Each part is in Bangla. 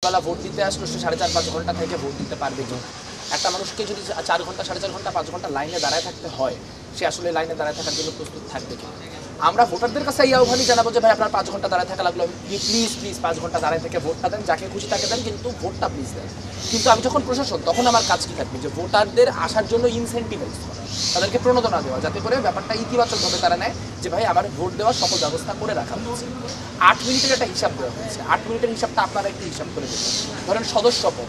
বেলা ভোট দিতে আসলো সে 4.5-5 ঘন্টা থেকে ভোট দিতে পারবে কিনা। একটা মানুষকে যদি 4 ঘন্টা 4.5 ঘন্টা 5 ঘন্টা লাইনে দাঁড়ায় থাকতে হয়, সে আসলে লাইনে দাঁড়ায় থাকার জন্য প্রস্তুত থাকবে কিনা। আমরা ভোটারদের কাছে এই আহ্বানই জানাবো যে ভাই আপনার 5 ঘন্টা দাঁড়ায় থাকা লাগলো, প্লিজ 5 ঘন্টা দাঁড়ায় থেকে ভোটটা দেন, যাকে খুশি তাকে দেন, কিন্তু ভোটটা প্লিজ দেন। কিন্তু আমি যখন প্রশাসন, তখন আমার কাজ কি থাকবে যে ভোটারদের আসার জন্য ইনসেন্টিভাইজ করা, তাদেরকে প্রণোদনা দেওয়া, যাতে করে ব্যাপারটা ইতিবাচকভাবে তারা নেয় যে ভাই আমার ভোট দেওয়ার সকল ব্যবস্থা করে রাখা হয়েছে। 8 মিনিটের একটা হিসাব দেওয়া হয়েছে, 8 মিনিটের হিসাবটা আপনারা একটু হিসাব করে দেবেন। ধরেন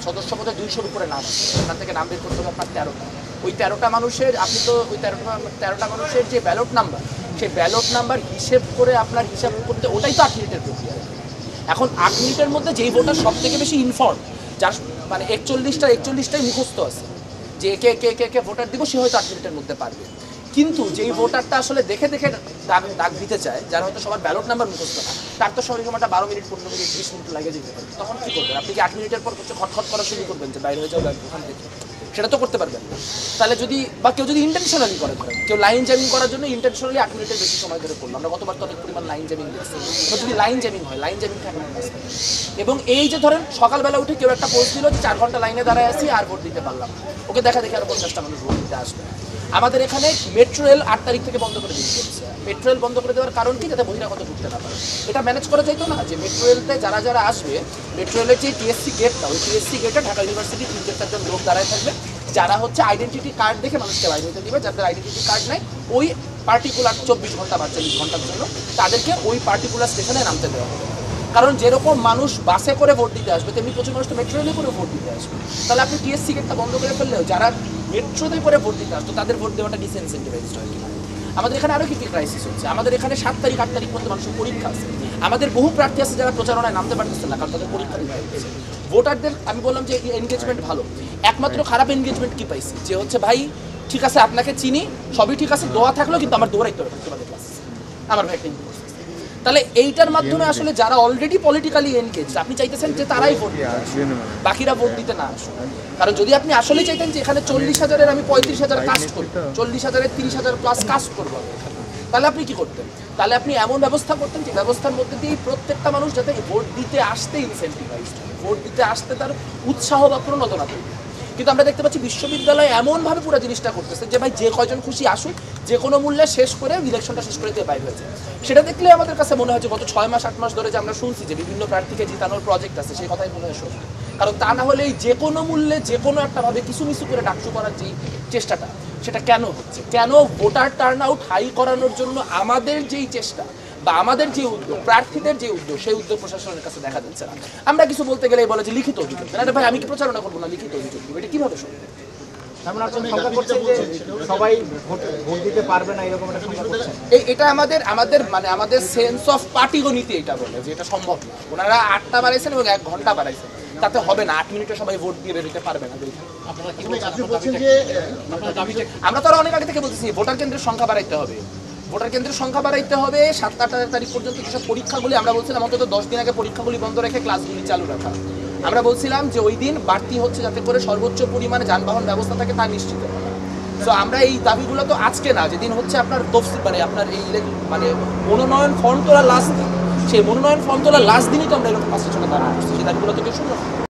সদস্যপদে 200-র উপরে নাম আছে, এখান থেকে নাম বের করতে হবে আপনার 13টা। ওই 13টা মানুষের আপনি তো ওই 13টা মানুষের যে ব্যালট নাম্বার, সেই ব্যালট নাম্বার হিসেব করে আপনার হিসাব করতে, ওটাই তো 8 মিনিটের প্রক্রিয়া। এখন 8 মিনিটের মধ্যে যেই ভোটার সব থেকে বেশি ইনফর্ম, যার মানে 41টাই মুখস্থ আছে যে কে কে কে কে ভোটার দিব, সে হয়তো 8 মিনিটের মধ্যে পারবে। কিন্তু যেই ভোটারটা আসলে দেখে দাগ দিতে চায়, যার হয়তো সবার ব্যালট নাম্বার মুখস্থ না, তার তো সবাই সময়টা 12 মিনিট 15 মিনিট 20 মিনিট লাগে যেতে পারে। তখন কী করবেন? আপনি কি 8 মিনিটের পর হচ্ছে খটখট করা শুরু করবেন যে বাইরে হয়ে যাও ওখান থেকে? সেটা তো করতে পারবেন না। তাহলে যদি বা কেউ যদি ইন্টেনশনালি করে, ধরেন কেউ লাইন জ্যামিং করার জন্য ইন্টেনশনালি 8 মিনিটের বেশি সময় ধরে করলো, আমরা গতবার তো অনেক পরিমাণ লাইন জ্যামিং দেখছি। তো যদি লাইন জ্যামিং হয়, লাইন জ্যামিং থাকে না। এবং এই যে ধরেন সকালবেলা উঠে কেউ একটা পোস্ট দিল যে 4 ঘন্টা লাইনে দাঁড়ায় আছি আর ভোট দিতে পারলাম, ওকে দেখা দেখে আরো 50টা মানুষ ভোট দিতে আসবে। আমাদের এখানে মেট্রো রেল 8 তারিখ থেকে বন্ধ করে দিতে হচ্ছে। মেট্রো রেল বন্ধ করে দেওয়ার কারণ কি? যাতে বহিরাগত ঢুকতে না পারে। এটা ম্যানেজ করা যাইতো না যে মেট্রো রেলতে যারা আসবে, মেট্রো রেলের যে টিএসসি গেটটা, ওই টিএসসি গেটে ঢাকা ইউনিভার্সিটি 3-4 জন লোক দাঁড়ায় থাকবে, যারা হচ্ছে আইডেন্টিটি কার্ড দেখে মানুষকে বাইরে হতে দিবে। যাদের আইডেন্টিটি কার্ড নাই, ওই পার্টিকুলার 24 ঘন্টা বা 40 ঘন্টার জন্য তাদেরকে ওই পার্টিকুলার স্টেশনে নামতে দেওয়া হবে। কারণ যেরকম মানুষ বাসে করে ভোট দিতে আসবে, তেমনি প্রচুর মানুষ তো মেট্রো রেলে করে ভোট দিতে আসবে। তাহলে আপনি টিএসসি গেটটা বন্ধ করে ফেললেও যারা মেট্রোতে করে ভোট দিতে আসতো তাদের ভোট দেওয়াটা ডিসইনসেন্টিভাইজড হয় কিনা। আমাদের এখানে আরও কি ক্রাইসিস হচ্ছে। আমাদের এখানে 7 তারিখ 8 তারিখ পর্যন্ত মানুষের পরীক্ষা আছে। আমাদের বহু প্রার্থী আছে যারা প্রচারণায় নামতে পারতেছে না, কারণ তাদের পরীক্ষা দিতে হচ্ছে। ভোটারদের আমি বললাম যে এনগেজমেন্ট ভালো, একমাত্র খারাপ এনগেজমেন্ট কি পাইছি যে হচ্ছে ভাই ঠিক আছে আপনাকে চিনি, সবই ঠিক আছে, দোয়া থাকলেও কিন্তু আমার দৌড়াইতে হবে তোমাদের ক্লাস, আমার ভাই একটা। তাহলে এইটার মাধ্যমে আসলে যারা অলরেডি পলিটিক্যালি এনগেজ, আপনি চাইতেছেন যে তারাই ভোট দিতে আসুন, বাকিরা ভোট দিতে না আসুন। কারণ যদি আপনি আসলে চাইতেন যে এখানে 40,000-এর আমি 35,000 কাস্ট করব, 40,000-এর 30,000 প্লাস কাস্ট করবো, তাহলে আপনি কি করতেন? তাহলে আপনি এমন ব্যবস্থা করতেন যে ব্যবস্থার মধ্যে দিয়ে প্রত্যেকটা মানুষ যাতে ভোট দিতে আসতে ইনসেন্টিভাইজড, ভোট দিতে আসতে তার উৎসাহ বা প্রণোদনা তৈরি। কিন্তু আমরা দেখতে পাচ্ছি বিশ্ববিদ্যালয় এমনভাবে পুরো জিনিসটা করতেছে যে ভাই যে কয়জন খুশি আসুক, যে কোনো মূল্যে শেষ করে ইলেকশনটা শেষ করে দিয়ে বাইরে হয়েছে। সেটা দেখলে আমাদের কাছে মনে হয় যে গত 6 মাস 8 মাস ধরে যে আমরা শুনছি যে বিভিন্ন প্রার্থীকে জিতানোর প্রজেক্ট আছে, সেই কথাই মনে হয় সত্যি। কারণ তা না হলে যে কোনো মূল্যে যে কোনো একটা ভাবে কিছু মিছু করে ডাকসু করার যে চেষ্টাটা, সেটা কেন হচ্ছে? কেন ভোটার টার্ন আউট হাই করানোর জন্য আমাদের যেই চেষ্টা বা আমাদের যে উদ্যোগ, প্রার্থীদের যে উদ্যোগ, সেই উদ্যোগ প্রশাসনের কাছে দেখা যাচ্ছে না। আমরা কিছু বলতে গেলে বলে যে লিখিত অভিযোগ, আরে ভাই আমি কি প্রচারণা করবো না, লিখিত অভিযোগ দেবো, এটা কিভাবে সম্ভব? এটা আমাদের সেন্স অফ পার্টিগণিতে এটা বলে যে এটা সম্ভব না। ওনারা 8টা বাড়াইছেন এবং 1 ঘন্টা বাড়াইছেন, তাতে হবে না। 8 মিনিটে সবাই ভোট দিয়ে বেরোতে পারবে না। আমরা তো অনেক আগে থেকে বলতেছি ভোটার কেন্দ্রের সংখ্যা বাড়াইতে হবে, ভোটার কেন্দ্রের সংখ্যা বাড়াইতে হবে। 7-8 তারিখ পর্যন্ত যেসব পরীক্ষাগুলি, আমরা বলছিলাম অন্তত 10 দিন আগে পরীক্ষাগুলি বন্ধ রেখে ক্লাসগুলি চালু রাখা। আমরা বলছিলাম যে ওই দিন বাড়তি হচ্ছে যাতে করে সর্বোচ্চ পরিমাণে যানবাহন ব্যবস্থা থাকে, তা নিশ্চিত করা। তো আমরা এই দাবিগুলো তো আজকে না, যেদিন হচ্ছে আপনার তফসিল মানে আপনার এই মনোনয়ন ফর্ম তোলার লাস্ট দিন, সেই মনোনয়ন ফর্ম তোলার লাস্ট দিনই তো আমরা এরকম 5 টা দাবি করছি, সেই দাবিগুলো তো কেউ শুনলো না।